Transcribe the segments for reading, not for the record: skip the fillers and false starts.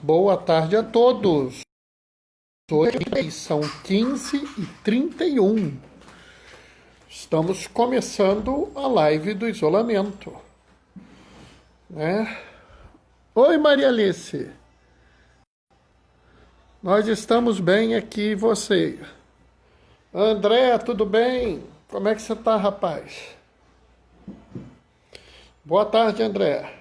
Boa tarde a todos. Hoje são 15h31. Estamos começando a live do isolamento, né? Oi, Maria Alice. Nós estamos bem aqui, e você? André, tudo bem? Como é que você tá, rapaz? Boa tarde, André.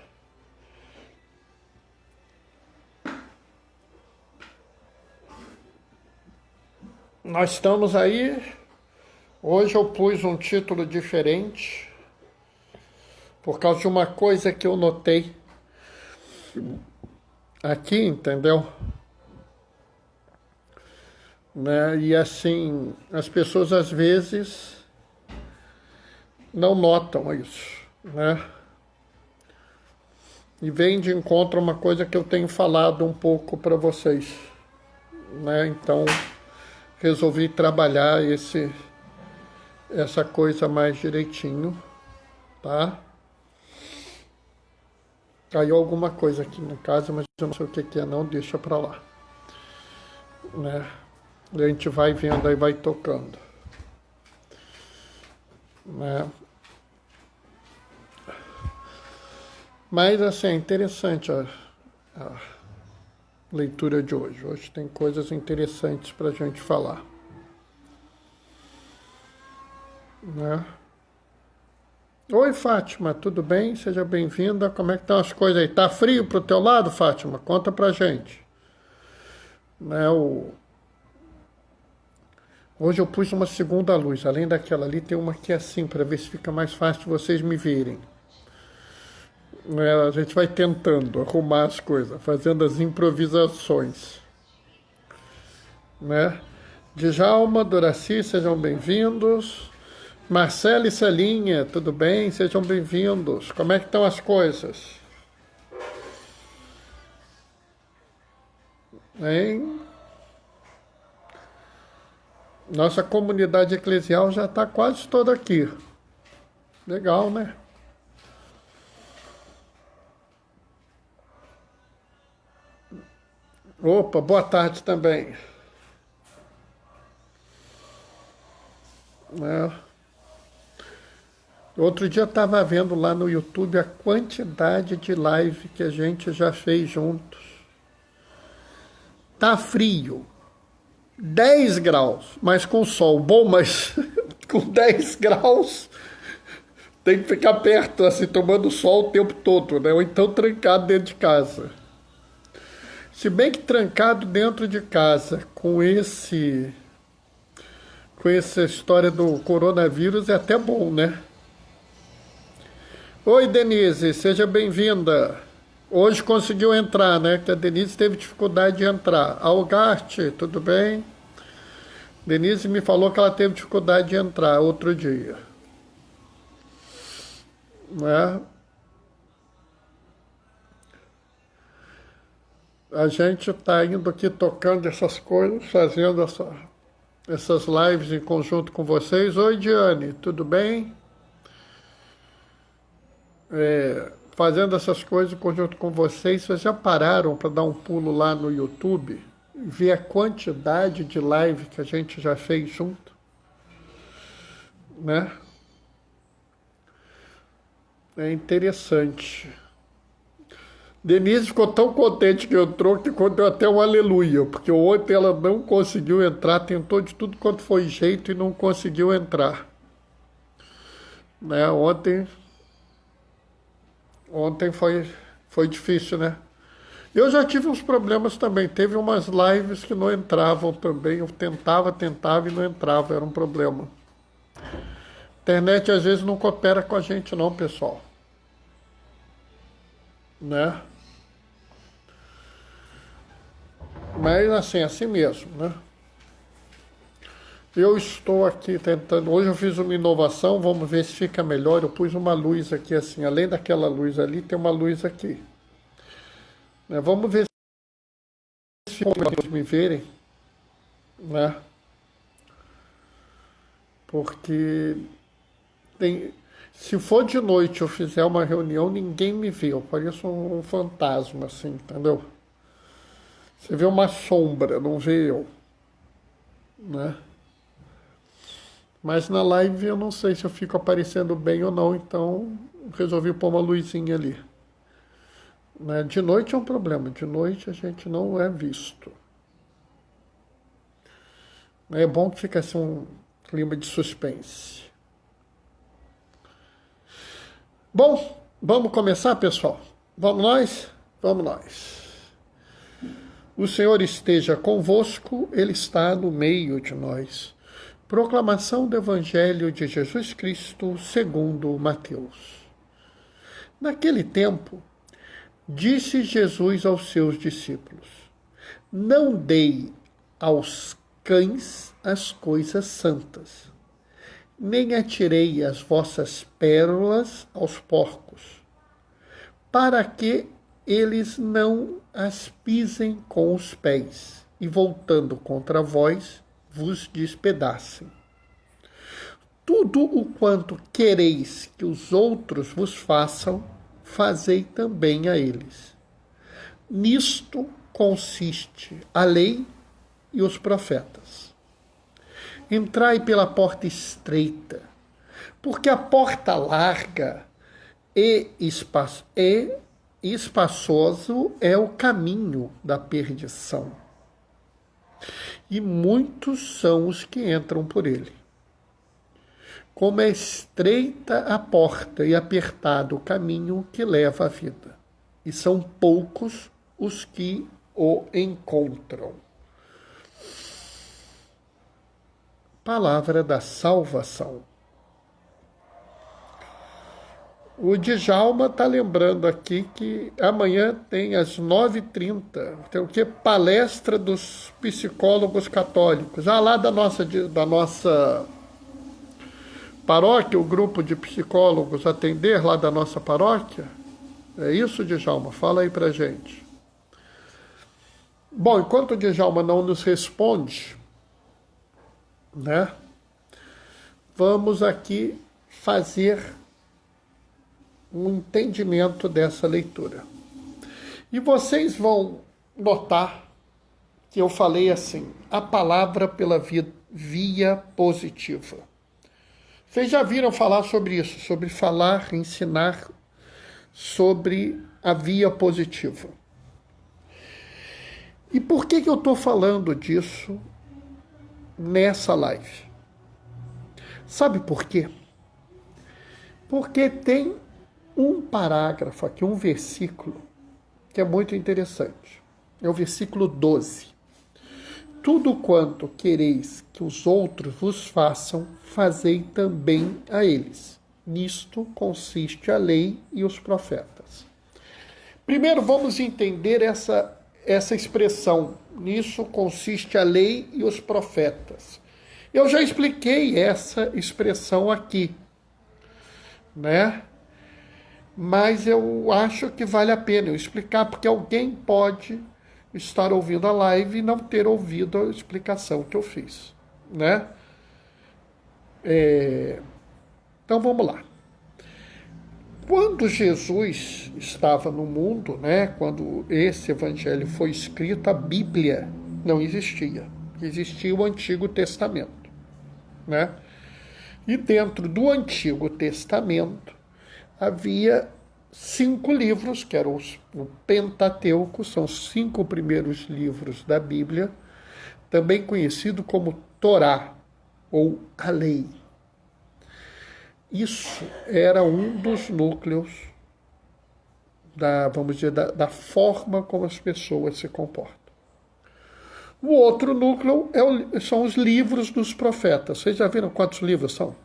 Nós estamos aí. Hoje eu pus um título diferente por causa de uma coisa que eu notei aqui, entendeu? Né? E assim, as pessoas às vezes não notam isso, né? E vem de encontro a uma coisa que eu tenho falado um pouco para vocês, né? Então, resolvi trabalhar essa coisa mais direitinho, tá? Caiu alguma coisa aqui na casa, mas eu não sei o que é não, deixa pra lá, né? A gente vai vendo aí, vai tocando, né? Mas assim, é interessante a leitura de hoje. Hoje tem coisas interessantes pra gente falar, né? Oi, Fátima, tudo bem? Seja bem-vinda. Como é que estão as coisas aí? Tá frio pro teu lado, Fátima? Conta pra gente. Né, Hoje eu pus uma segunda luz. Além daquela ali, tem uma aqui assim, para ver se fica mais fácil de vocês me verem. Né, a gente vai tentando arrumar as coisas, fazendo as improvisações. Né? Djalma, Doraci, sejam bem-vindos. Marcela e Celinha, tudo bem? Sejam bem-vindos. Como é que estão as coisas? Hein? Nossa comunidade eclesial já está quase toda aqui. Legal, né? Opa, boa tarde também. Outro dia eu estava vendo lá no YouTube a quantidade de live que a gente já fez juntos. Tá frio, 10 graus, mas com sol. Bom, mas com 10 graus tem que ficar perto, assim, tomando sol o tempo todo, né? Ou então trancado dentro de casa. Se bem que trancado dentro de casa com essa história do coronavírus é até bom, né? Oi, Denise, seja bem-vinda. Hoje conseguiu entrar, né? Que a Denise teve dificuldade de entrar. Algarte, tudo bem? Denise me falou que ela teve dificuldade de entrar outro dia. Né? A gente está indo aqui tocando essas coisas, fazendo essas lives em conjunto com vocês. Oi, Diane, tudo bem? Fazendo essas coisas em conjunto com vocês, vocês já pararam para dar um pulo lá no YouTube e ver a quantidade de live que a gente já fez junto? Né? É interessante. Denise ficou tão contente que entrou que deu até um aleluia, porque ontem ela não conseguiu entrar, tentou de tudo quanto foi jeito e não conseguiu entrar. Né? Ontem foi difícil, né? Eu já tive uns problemas também. Teve umas lives que não entravam também. Eu tentava e não entrava. Era um problema. A internet às vezes não coopera com a gente não, pessoal. Né? Mas assim mesmo, né? Eu estou aqui tentando. Hoje eu fiz uma inovação, vamos ver se fica melhor. Eu pus uma luz aqui assim, além daquela luz ali, tem uma luz aqui. Né? Vamos ver se fica melhor para me verem, né? Porque se for de noite eu fizer uma reunião, ninguém me vê. Eu pareço um fantasma, assim, entendeu? Você vê uma sombra, não vê eu, né? Mas na live eu não sei se eu fico aparecendo bem ou não, então resolvi pôr uma luzinha ali. Né? De noite é um problema, de noite a gente não é visto. É bom que fica assim um clima de suspense. Bom, vamos começar, pessoal? Vamos nós? Vamos nós. O Senhor esteja convosco, Ele está no meio de nós. Proclamação do Evangelho de Jesus Cristo segundo Mateus. Naquele tempo, disse Jesus aos seus discípulos: não dei aos cães as coisas santas, nem atirei as vossas pérolas aos porcos, para que eles não as pisem com os pés, e voltando contra vós, vos despedacem. Tudo o quanto quereis que os outros vos façam, fazei também a eles. Nisto consiste a lei e os profetas. Entrai pela porta estreita, porque a porta larga e espaçoso é o caminho da perdição, e muitos são os que entram por ele. Como é estreita a porta e apertado o caminho que leva à vida, e são poucos os que o encontram. Palavra da salvação. O Djalma está lembrando aqui que amanhã tem às 9h30, tem o que? Palestra dos psicólogos católicos. Lá da nossa paróquia, o grupo de psicólogos atender lá da nossa paróquia. É isso, Djalma? Fala aí pra gente. Bom, enquanto o Djalma não nos responde, né? Vamos aqui fazer um entendimento dessa leitura. E vocês vão notar que eu falei assim, a palavra pela via positiva. Vocês já viram falar sobre isso, sobre falar, ensinar sobre a via positiva. E por que eu estou falando disso nessa live? Sabe por quê? Porque tem um parágrafo aqui, um versículo, que é muito interessante. É o versículo 12. Tudo quanto quereis que os outros vos façam, fazei também a eles. Nisto consiste a lei e os profetas. Primeiro vamos entender essa expressão. Nisso consiste a lei e os profetas. Eu já expliquei essa expressão aqui, né? Mas eu acho que vale a pena eu explicar, porque alguém pode estar ouvindo a live e não ter ouvido a explicação que eu fiz, né? Então vamos lá. Quando Jesus estava no mundo, né, quando esse evangelho foi escrito, a Bíblia não existia. Existia o Antigo Testamento, né? E dentro do Antigo Testamento havia 5 livros, que eram o Pentateuco, são os 5 primeiros livros da Bíblia, também conhecido como Torá, ou a lei. Isso era um dos núcleos da forma como as pessoas se comportam. O outro núcleo são os livros dos profetas. Vocês já viram quantos livros são?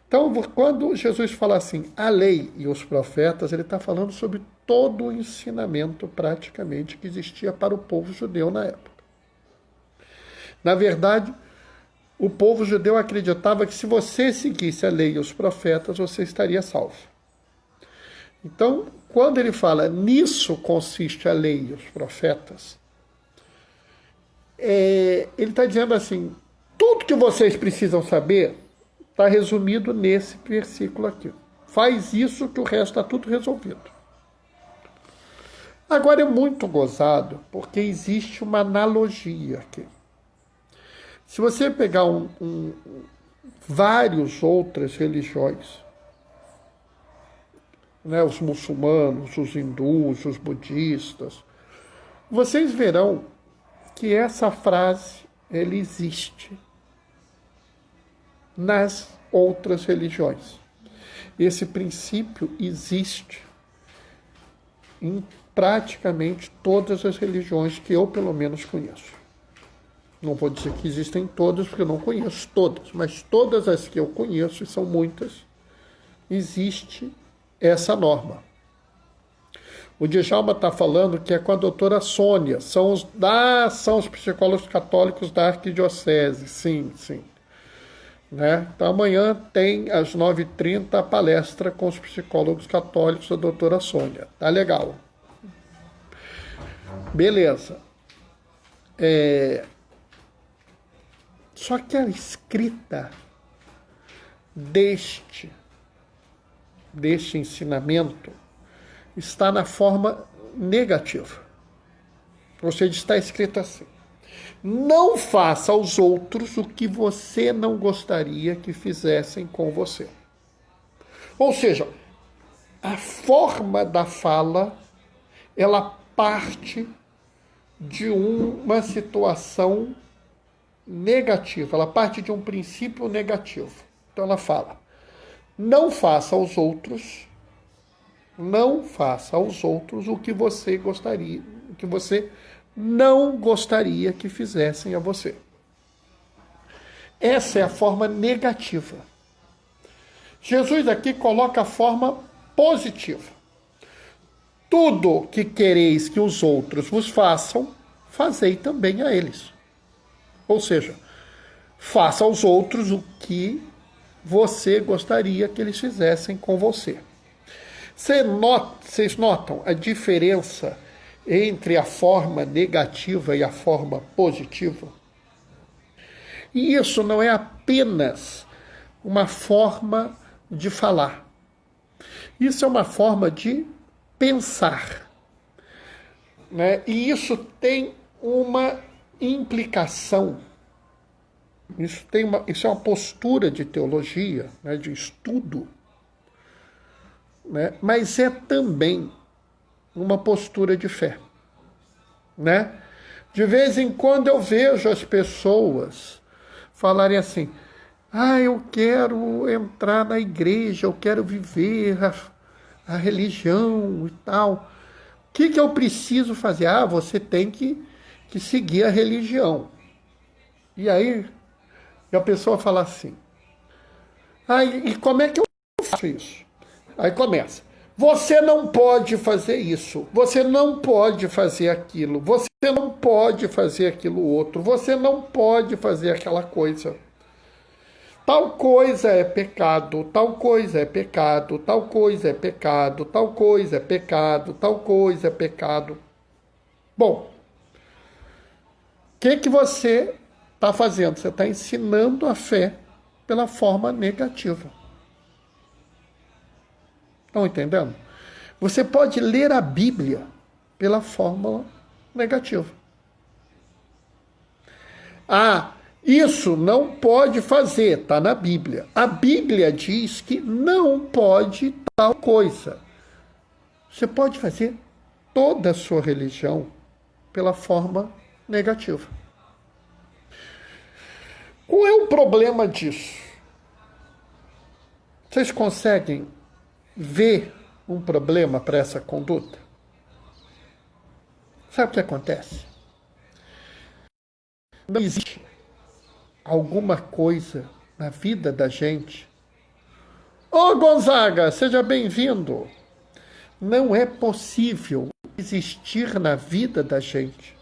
Então, quando Jesus fala assim, a lei e os profetas, ele está falando sobre todo o ensinamento, praticamente, que existia para o povo judeu na época. Na verdade, o povo judeu acreditava que se você seguisse a lei e os profetas, você estaria salvo. Então, quando ele fala, nisso consiste a lei e os profetas, ele está dizendo assim, tudo que vocês precisam saber está resumido nesse versículo aqui. Faz isso que o resto está tudo resolvido. Agora é muito gozado, porque existe uma analogia aqui. Se você pegar várias outras religiões, né, os muçulmanos, os hindus, os budistas, vocês verão que essa frase ela existe nas outras religiões. Esse princípio existe em praticamente todas as religiões que eu, pelo menos, conheço. Não vou dizer que existem todas, porque eu não conheço todas, mas todas as que eu conheço, e são muitas, existe essa norma. O Djalma está falando que é com a doutora Sônia, são os psicólogos católicos da Arquidiocese, sim. Né? Então amanhã tem às 9h30 a palestra com os psicólogos católicos da doutora Sônia. Tá legal. Beleza. Só que a escrita deste ensinamento está na forma negativa. Ou seja, está escrito assim: não faça aos outros o que você não gostaria que fizessem com você. Ou seja, a forma da fala, ela parte de uma situação negativa, ela parte de um princípio negativo. Então ela fala: não faça aos outros o que você gostaria, o que você não gostaria que fizessem a você. Essa é a forma negativa. Jesus aqui coloca a forma positiva. Tudo que quereis que os outros vos façam, fazei também a eles. Ou seja, faça aos outros o que você gostaria que eles fizessem com você. Vocês notam a diferença entre a forma negativa e a forma positiva? E isso não é apenas uma forma de falar. Isso é uma forma de pensar. Né? E isso tem uma implicação. Isso é uma postura de teologia, né, de estudo, né, mas é também uma postura de fé. Né? De vez em quando eu vejo as pessoas falarem assim: eu quero entrar na igreja, eu quero viver a religião e tal. O que eu preciso fazer? Você tem que seguir a religião. E aí a pessoa fala assim: e como é que eu faço isso? Aí começa: você não pode fazer isso, você não pode fazer aquilo, você não pode fazer aquilo outro, você não pode fazer aquela coisa. Tal coisa é pecado, tal coisa é pecado, tal coisa é pecado, tal coisa é pecado, tal coisa é pecado. Bom, o que você está fazendo? Você está ensinando a fé pela forma negativa. Estão entendendo? Você pode ler a Bíblia pela forma negativa. Isso não pode fazer, está na Bíblia. A Bíblia diz que não pode tal coisa. Você pode fazer toda a sua religião pela forma negativa. Qual é o problema disso? Vocês conseguem ver um problema para essa conduta? Sabe o que acontece? Não existe alguma coisa na vida da gente. Ô Gonzaga, seja bem-vindo. Não é possível existir na vida da gente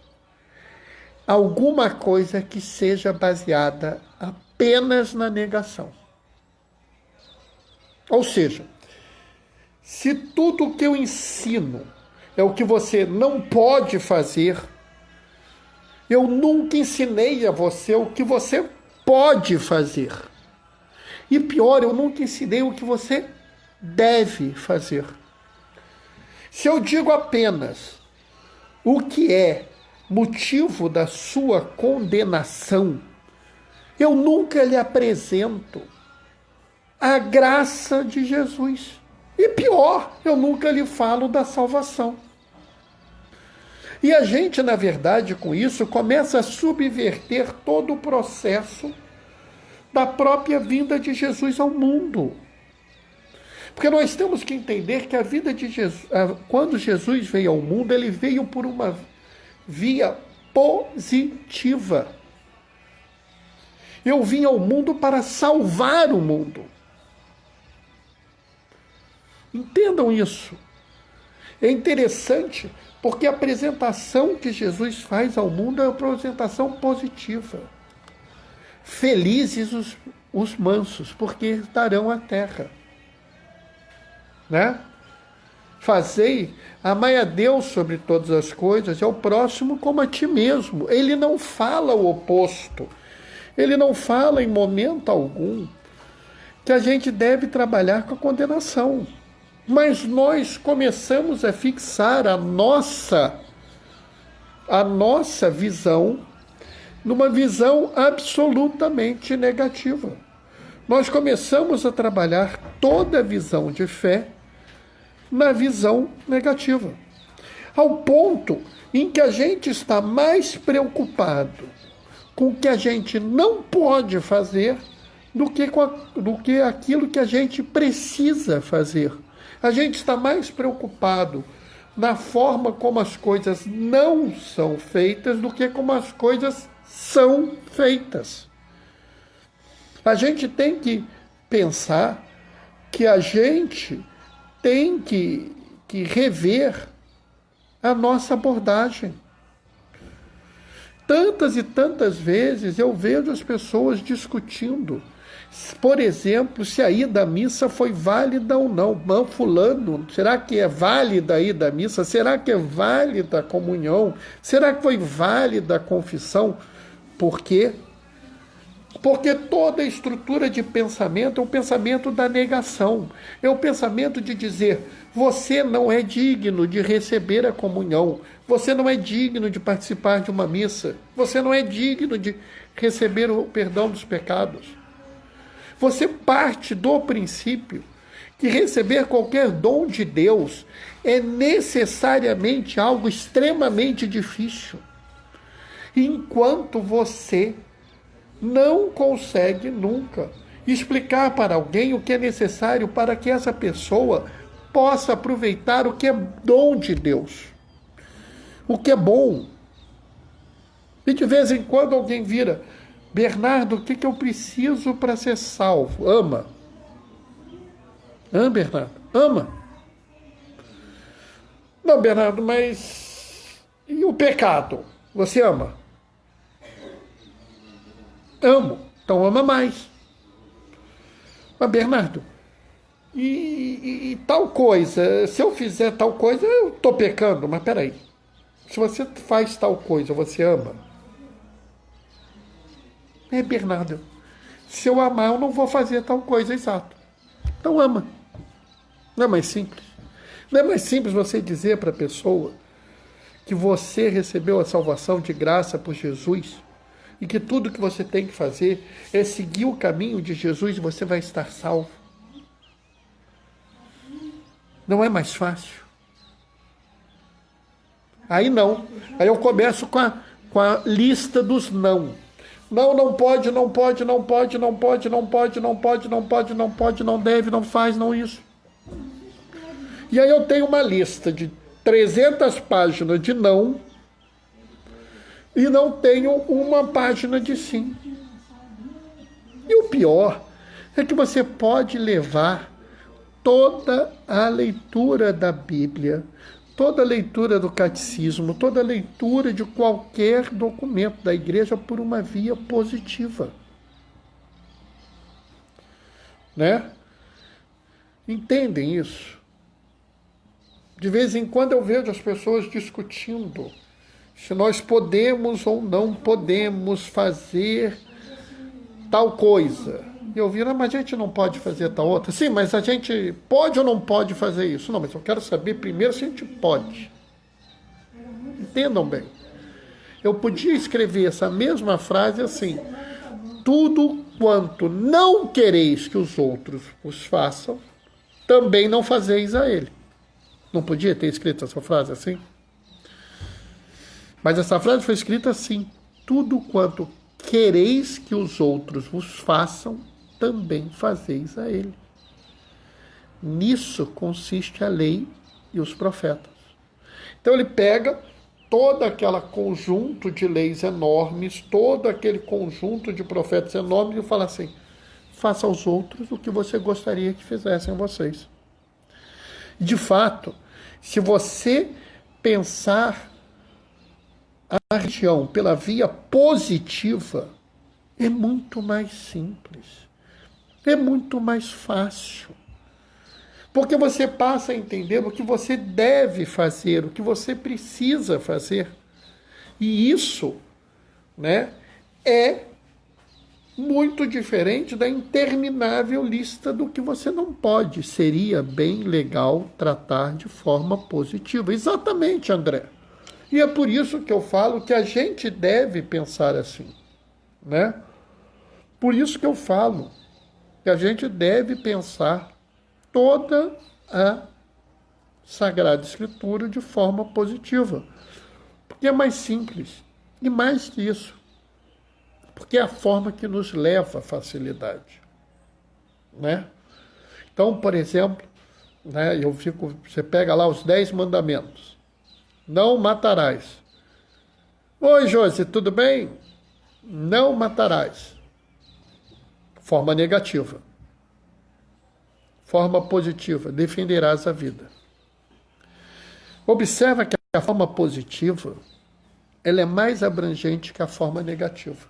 alguma coisa que seja baseada apenas na negação. Ou seja, se tudo o que eu ensino é o que você não pode fazer, eu nunca ensinei a você o que você pode fazer. E pior, eu nunca ensinei o que você deve fazer. Se eu digo apenas o que é motivo da sua condenação, eu nunca lhe apresento a graça de Jesus. E pior, eu nunca lhe falo da salvação. E a gente, na verdade, com isso, começa a subverter todo o processo da própria vinda de Jesus ao mundo. Porque nós temos que entender que a vida de Jesus, quando Jesus veio ao mundo, ele veio por uma via positiva. Eu vim ao mundo para salvar o mundo. Entendam isso. É interessante porque a apresentação que Jesus faz ao mundo é uma apresentação positiva. Felizes os mansos, porque herdarão a terra. Né? Fazei, amai a Deus sobre todas as coisas, e ao próximo como a ti mesmo. Ele não fala o oposto. Ele não fala em momento algum que a gente deve trabalhar com a condenação. Mas nós começamos a fixar a nossa visão numa visão absolutamente negativa. Nós começamos a trabalhar toda a visão de fé na visão negativa, ao ponto em que a gente está mais preocupado com o que a gente não pode fazer do que aquilo que a gente precisa fazer. A gente está mais preocupado na forma como as coisas não são feitas do que como as coisas são feitas. A gente tem que pensar que a gente tem que rever a nossa abordagem. Tantas e tantas vezes eu vejo as pessoas discutindo, por exemplo, se a ida à missa foi válida ou não. Não, fulano, será que é válida a ida à missa? Será que é válida a comunhão? Será que foi válida a confissão? Por quê? Porque toda a estrutura de pensamento é o pensamento da negação. É o pensamento de dizer, você não é digno de receber a comunhão. Você não é digno de participar de uma missa. Você não é digno de receber o perdão dos pecados. Você parte do princípio que receber qualquer dom de Deus é necessariamente algo extremamente difícil. Enquanto você não consegue nunca explicar para alguém o que é necessário para que essa pessoa possa aproveitar o que é dom de Deus, o que é bom. E de vez em quando alguém vira, Bernardo, o que eu preciso para ser salvo? Ama. Ama, Bernardo? Ama. Não, Bernardo, mas e o pecado? Você ama? Amo. Então ama mais. Mas, Bernardo, e tal coisa? Se eu fizer tal coisa, eu estou pecando. Mas peraí. Se você faz tal coisa, você ama? Bernardo, se eu amar, eu não vou fazer tal coisa, exato. Então ama. Não é mais simples? Não é mais simples você dizer para a pessoa que você recebeu a salvação de graça por Jesus e que tudo que você tem que fazer é seguir o caminho de Jesus e você vai estar salvo? Não é mais fácil? Aí não. Aí eu começo com a lista dos não. Não pode, não pode, não pode, não pode, não pode, não pode, não pode, não pode, não deve, não faz, não isso. E aí eu tenho uma lista de 300 páginas de não e não tenho uma página de sim. E o pior é que você pode levar toda a leitura da Bíblia, toda a leitura do catecismo, toda a leitura de qualquer documento da igreja por uma via positiva. Né? Entendem isso? De vez em quando eu vejo as pessoas discutindo se nós podemos ou não podemos fazer tal coisa. E eu vi, mas a gente não pode fazer tal outra. Sim, mas a gente pode ou não pode fazer isso? Não, mas eu quero saber primeiro se a gente pode. Entendam bem. Eu podia escrever essa mesma frase assim: tudo quanto não quereis que os outros vos façam, também não fazeis a ele. Não podia ter escrito essa frase assim? Mas essa frase foi escrita assim: tudo quanto quereis que os outros vos façam, também fazeis a ele. Nisso consiste a lei e os profetas. Então ele pega todo aquele conjunto de leis enormes, todo aquele conjunto de profetas enormes e fala assim: faça aos outros o que você gostaria que fizessem a vocês. De fato, se você pensar a religião pela via positiva, é muito mais simples, é muito mais fácil. Porque você passa a entender o que você deve fazer, o que você precisa fazer. E isso, né, é muito diferente da interminável lista do que você não pode. Seria bem legal tratar de forma positiva. Exatamente, André. E é por isso que eu falo que a gente deve pensar assim, né? Por isso que eu falo que a gente deve pensar toda a Sagrada Escritura de forma positiva. Porque é mais simples. E mais que isso, porque é a forma que nos leva à facilidade, né? Então, por exemplo, né, você pega lá os 10 mandamentos. Não matarás. Oi, Josi, tudo bem? Não matarás. Forma negativa. Forma positiva, defenderás a vida. Observa que a forma positiva, ela é mais abrangente que a forma negativa.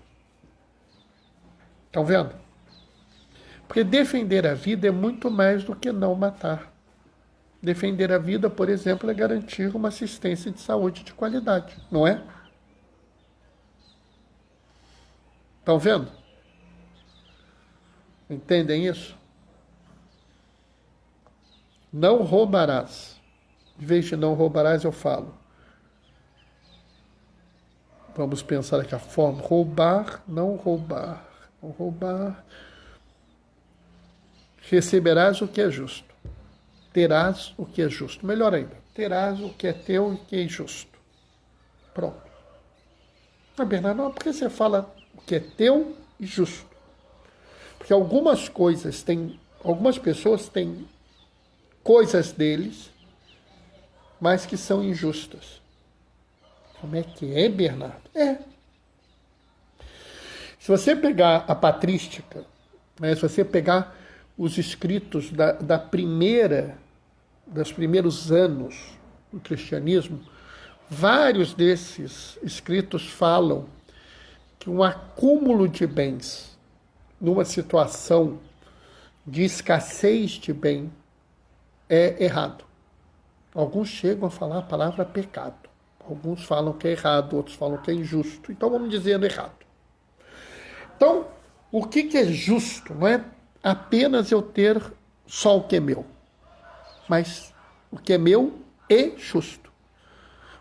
Estão vendo? Porque defender a vida é muito mais do que não matar. Defender a vida, por exemplo, é garantir uma assistência de saúde de qualidade, não é? Estão vendo? Entendem isso? Não roubarás. Em vez de não roubarás, eu falo. Vamos pensar aqui a forma. Roubar, não roubar. Não roubar. Receberás o que é justo. Terás o que é justo. Melhor ainda, terás o que é teu e que é justo. Pronto. Mas, Bernardo, não, por que você fala o que é teu e justo? Porque algumas pessoas têm coisas deles, mas que são injustas. Como é que é, Bernardo? É. Se você pegar a patrística, né, se você pegar os escritos dos primeiros anos do cristianismo, vários desses escritos falam que um acúmulo de bens numa situação de escassez de bem é errado. Alguns chegam a falar a palavra pecado. Alguns falam que é errado, outros falam que é injusto. Então vamos dizendo errado. Então, o que é justo? Não é apenas eu ter só o que é meu, mas o que é meu é justo.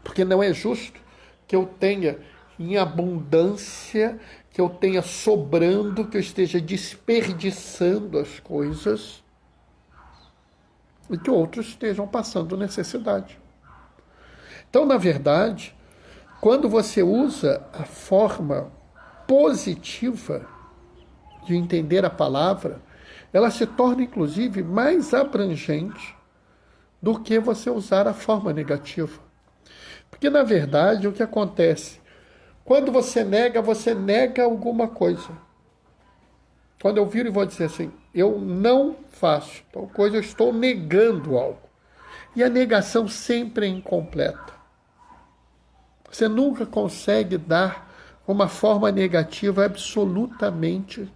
Porque não é justo que eu tenha em abundância, que eu tenha sobrando, que eu esteja desperdiçando as coisas e que outros estejam passando necessidade. Então, na verdade, quando você usa a forma positiva de entender a palavra, ela se torna, inclusive, mais abrangente do que você usar a forma negativa. Porque, na verdade, o que acontece? Quando você nega alguma coisa. Quando eu viro e vou dizer assim, eu não faço tal coisa, eu estou negando algo. E a negação sempre é incompleta. Você nunca consegue dar uma forma negativa absolutamente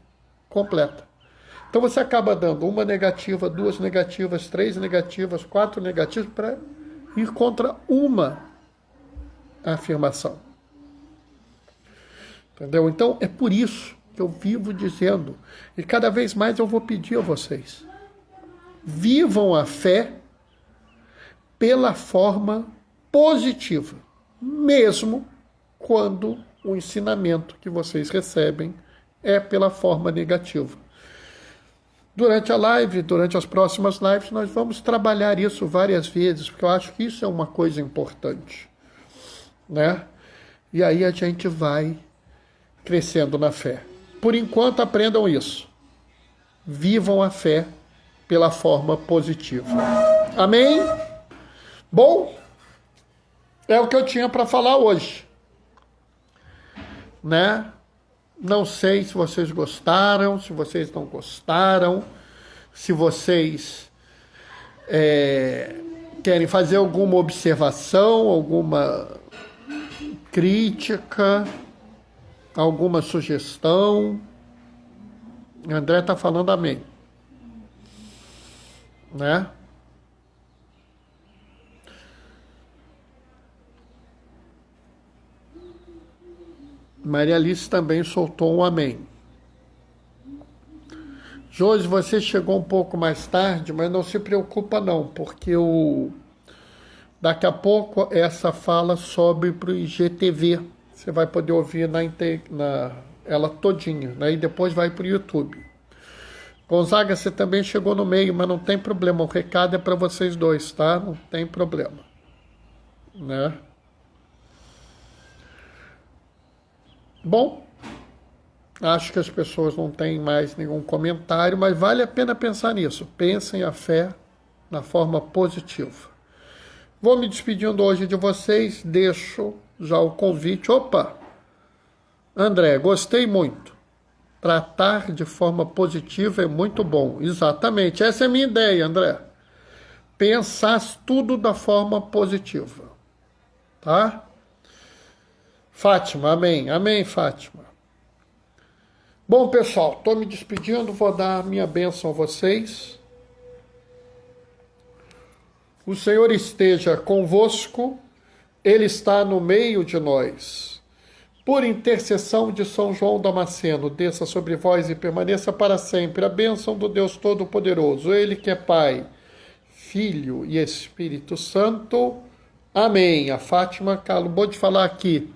completa. Então você acaba dando uma negativa, duas negativas, três negativas, quatro negativas para ir contra uma afirmação. Entendeu? Então é por isso que eu vivo dizendo, e cada vez mais eu vou pedir a vocês, vivam a fé pela forma positiva. mesmo quando o ensinamento que vocês recebem é pela forma negativa. Durante a live, durante as próximas lives, nós vamos trabalhar isso várias vezes, porque eu acho que isso é uma coisa importante, né? E aí a gente vai crescendo na fé. Por enquanto, aprendam isso. Vivam a fé pela forma positiva. Amém? Bom, é o que eu tinha para falar hoje, né? Não sei se vocês gostaram, se vocês não gostaram, se vocês querem fazer alguma observação, alguma crítica, alguma sugestão. André está falando amém, né? Maria Alice também soltou um amém. Josi, você chegou um pouco mais tarde, mas não se preocupa não, porque daqui a pouco essa fala sobe para o IGTV. Você vai poder ouvir ela todinha, né? E depois vai para o YouTube. Gonzaga, você também chegou no meio, mas não tem problema. O recado é para vocês dois, tá? Não tem problema, né? Bom, acho que as pessoas não têm mais nenhum comentário, mas vale a pena pensar nisso. Pensem a fé na forma positiva. Vou me despedindo hoje de vocês, deixo já o convite. Opa! André, gostei muito. Tratar de forma positiva é muito bom. Exatamente, essa é a minha ideia, André. Pensar tudo da forma positiva. Tá? Fátima, amém. Amém, Fátima. Bom, pessoal, estou me despedindo, vou dar a minha bênção a vocês. O Senhor esteja convosco, Ele está no meio de nós. Por intercessão de São João Damasceno, desça sobre vós e permaneça para sempre a bênção do Deus Todo-Poderoso, Ele que é Pai, Filho e Espírito Santo. Amém. A Fátima acabou de falar aqui.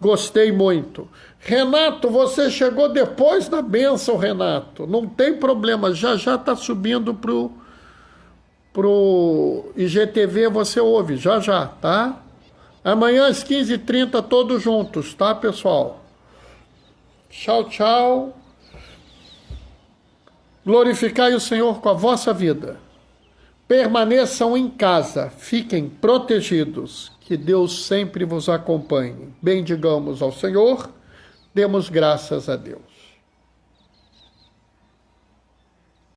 Gostei muito. Renato, você chegou depois da bênção, Renato. Não tem problema, já está subindo pro IGTV, você ouve, já, tá? Amanhã às 15h30, todos juntos, tá, pessoal? Tchau, tchau. Glorificai o Senhor com a vossa vida. Permaneçam em casa, fiquem protegidos. Que Deus sempre vos acompanhe. Bendigamos ao Senhor, demos graças a Deus.